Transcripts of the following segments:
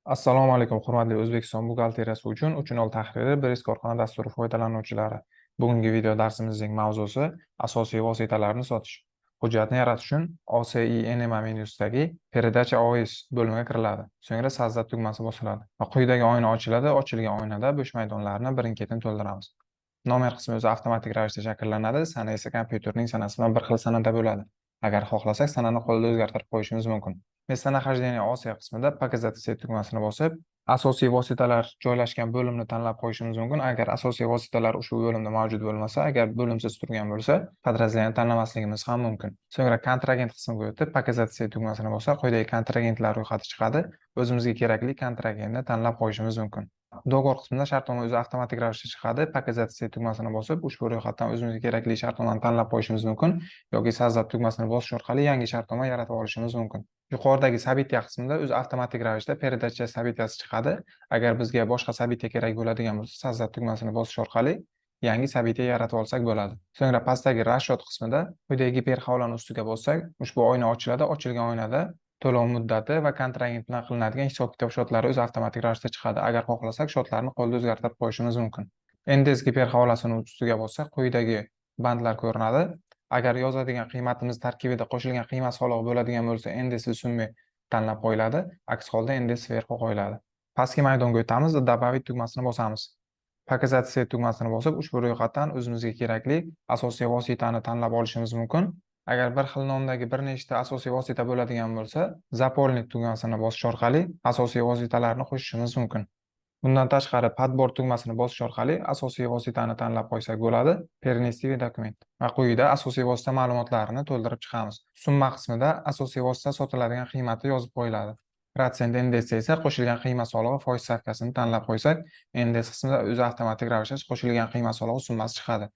Assalomu alaykum, hurmatli O'zbekiston buxgalteriyasi uchun 3 tahriri Brest korxona dasturi foydalanuvchilari. Bugungi video darsimizning mavzusi asosiy vositalarni sotish. Hujjatni yaratish uchun OCINMA menyusidagi передача OS bo'limiga kiriladi. So'ngra Soздать tugmasi bosiladi va quyidagi oyna ochiladi. Ochilgan oynada bo'sh maydonlarni birin-ketin to'ldiramiz. Nomer qismi o'zi avtomatik ravishda shakllanadi, sana esa kompyuterning sanasi bilan bir xil sanada bo'ladi. Agar xohlasak, sanani qo'lda o'zgartirib qo'yishimiz mumkin. Местонахождение Osiyo qismida показать set tugmasini bosib, asosiy vositalar joylashgan bo'limni tanlab qo'yishimiz mumkin. Agar asosiy vositalar ushbu bo'limda mavjud bo'lmasa, agar bo'limsiz turgan bo'lsa, podrazdelение tanlamasligimiz ham mumkin. So'ngra kontragent qismiga o'tib, показать set tugmasini bossak, quyidagi kontragentlar ro'yxati chiqadi. O'zimizga kerakli kontragentni tanlab qo'yishimiz mumkin. Do'g'or qismida shartnoma o'zi avtomatik ravishda chiqadi. Показать set tugmasini bosib, ushbu ro'yxatdan o'zimizga kerakli shartnomani tanlab qo'yishimiz mumkin yoki Soздать tugmasini bosish orqali yangi shartnoma yaratib olishimiz mumkin. Yuqoridagi события qismida o'zi avtomatik ravishda передача событияsi chiqadi. Agar bizga boshqa события kerak bo'ladigan bo'lsa, Soздать tugmasini bosish orqali yangi события yaratib olsak bo'ladi. So'ngra pastdagi расчет qismida quyidagi giperhavolani ustiga bossak, ushbu oyna ochiladi. Ochilgan oynada to'lov muddati va kontragent bilan qilinadigan hisob-kitob shotlari o'zi avtomatik ravishda chiqadi. Agar xohlasak, shotlarni qo'lda o'zgartirib qo'yishimiz mumkin. Endes giperhavolasini ustiga bossak, quyidagi bandlar ko'rinadi. Agar yozadigan qiymatimiz tarkibida qo'shilgan qiymat solig'i bo'ladigan bo'lsa, endesli summa tanlab qo'yiladi. Aks holda endes sverxu qo'yiladi. Pastki maydonga o'tamiz va добавить tugmasini bosamiz. Показать set tugmasini bosib, ushbu ro'yxatdan o'zimizga kerakli asosiy vositani tanlab olishimiz mumkin. Agar bir xil nomdagi bir nechta asosiy vosita bo'ladigan bo'lsa, заполнить tugmasini bosish orqali asosiy vositalarni qo'shishimiz mumkin. Bundan tashqari подбор tugmasini bosish orqali asosiy vositani tanlab qo'ysak bo'ladi. Перенести в dokument. Va quyida asosiy vosita ma'lumotlarini to'ldirib chiqamiz. Summa qismida asosiy vosita sotiladigan qiymati yozib qo'yiladi. Protsent endesda esa qo'shilgan qiymat solig'i foiz stavkasini tanlab qo'ysak, endes qismida o'zi avtomatik ravishda qo'shilgan qiymat solig'i summasi chiqadi.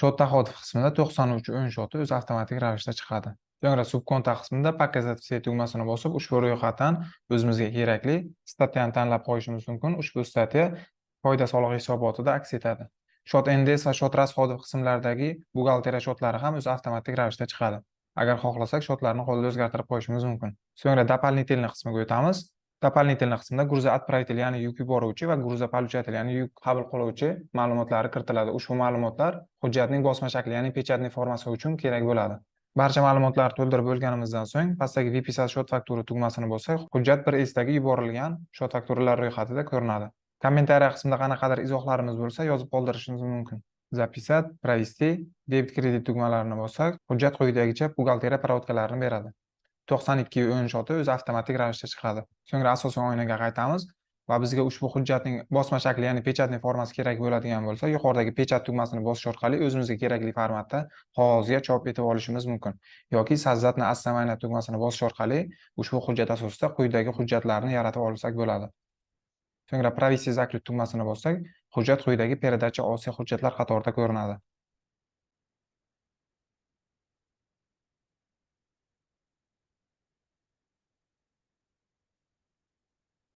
Shot taxodif qismida 93 o'yin shoti o'zi avtomatik ravishda chiqadi. So'ngra subkonta qismida показать set tugmasini bosib, ushbu ro'yxatdan o'zimizga kerakli statyani tanlab qo'yishimiz mumkin. Ushbu statya foyda solig'i hisobotida aks etadi. Shot endes va shot rasxodif qismlaridagi buxgalteriya shotlari ham o'zi avtomatik ravishda chiqadi. Agar xohlasak, shotlarni qo'lda o'zgartirib qo'yishimiz mumkin. So'ngra дополнительный qismiga o'tamiz. Дополнительный qismda грузоотправитель, ya'ni yuk yuboruvchi va грузополучатель, ya'ni yuk qabul qiluvchi ma'lumotlari kiritiladi. Ushbu ma'lumotlar hujjatning bosma shakli, ya'ni pechatniy formasi uchun kerak bo'ladi. Barcha ma'lumotlarni to'ldirib bo'lganimizdan so'ng, pastdagi выписать shot faktura tugmasini bossak, hujjat 1Sdagi yuborilgan shot fakturalar ro'yxatida ko'rinadi. Kommentariya qismida qanaqadir izohlarimiz bo'lsa, yozib qoldirishimiz mumkin. Записать, провести, debit kredit tugmalarini bossak, hujjat quyidagicha buxgalteriya provodkalarini beradi. 92 o'yin shoti o'zi avtomatik ravishda chiqadi. So'ngra asosiy oynaga qaytamiz va bizga ushbu hujjatning bosma shakli, ya'ni pechatniy formasi kerak bo'ladigan bo'lsa, yuqoridagi pechat tugmasini bosish orqali o'zimizga kerakli formatda qog'ozga chop etib olishimiz mumkin. Yoki Soздатni основание tugmasini bosish orqali ushbu hujjat asosida quyidagi hujjatlarni yaratib olsak bo'ladi. So'ngra провести заключить tugmasini bossak, hujjat quyidagi передача Osiyo hujjatlar qatorida ko'rinadi.